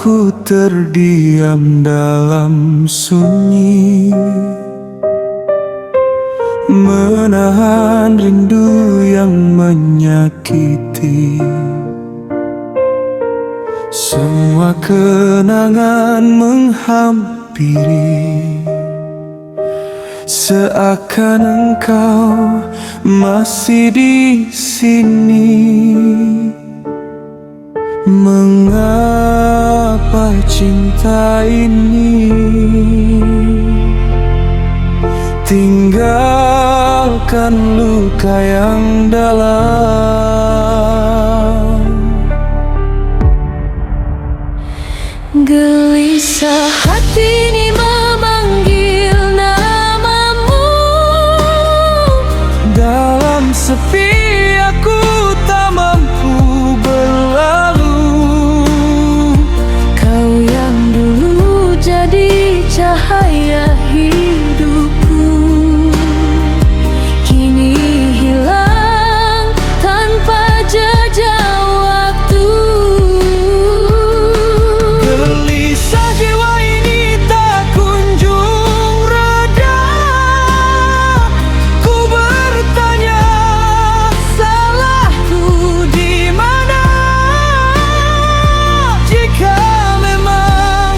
aku terdiam dalam sunyi, menahan rindu yang menyakiti. Semua kenangan menghampiri, seakan engkau masih di sini. Mengapa cinta ini tinggalkan luka yang dalam? Gelisah hati ini memanggil namamu. Dalam sepi aku tak mampu berlalu. Kau yang dulu jadi cahaya hidupku, kini hilang tanpa jejak waktu. Gelisah jiwa ini tak kunjung reda. Ku bertanya, salahku di mana? Jika memang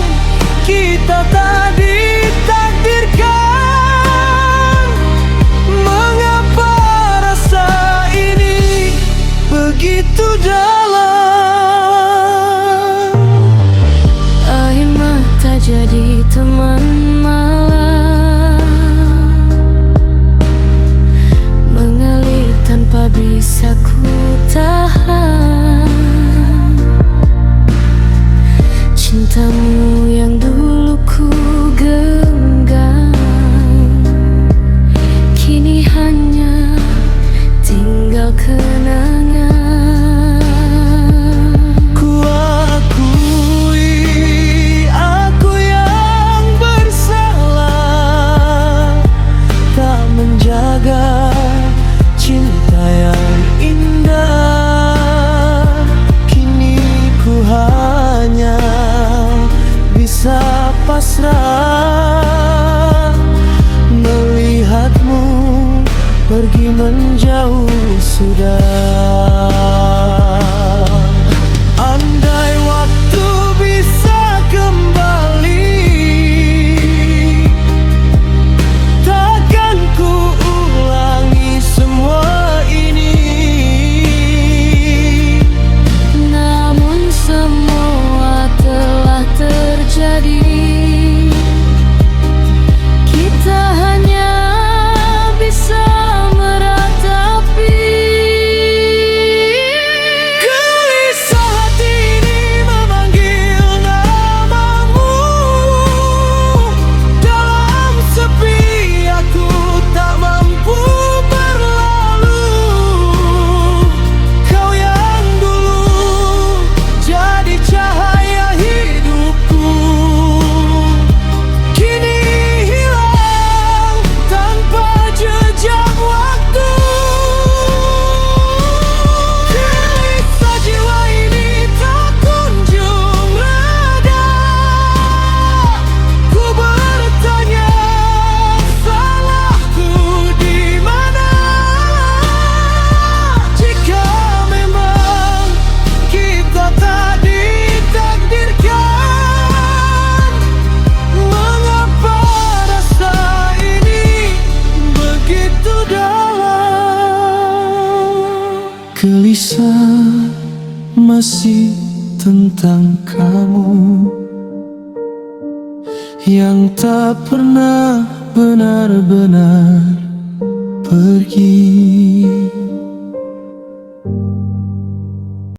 kita tak ditakdirkan, mengapa rasa ini begitu dalam? Air mata jadi teman malam, mengalir tanpa bisa ku tahan. Cintamu yang dulu ku genggam, kini hanya tinggal kenangan. Ku akui aku yang bersalah, tak menjaga cinta yang indah. Kini ku hanya bisa pasrah melihatmu pergi menjauh sudah. Andai waktu bisa kembali, takkan ku ulangi semua ini. Namun semua telah terjadi, kita hanya bisa meratapi. Gelisah hati ini memanggil namamu. Dalam sepi aku tak mampu berlalu. Kau yang dulu jadi cahaya hidupku, kini hilang tanpa jejak waktu. Gelisah jiwa ini tak kunjung reda. Ku bertanya, salahku di mana? Jika memang kita tak ditakdirkan, mengapa rasa ini begitu dalam? Gelisah masih tentang kamu yang tak pernah benar-benar pergi.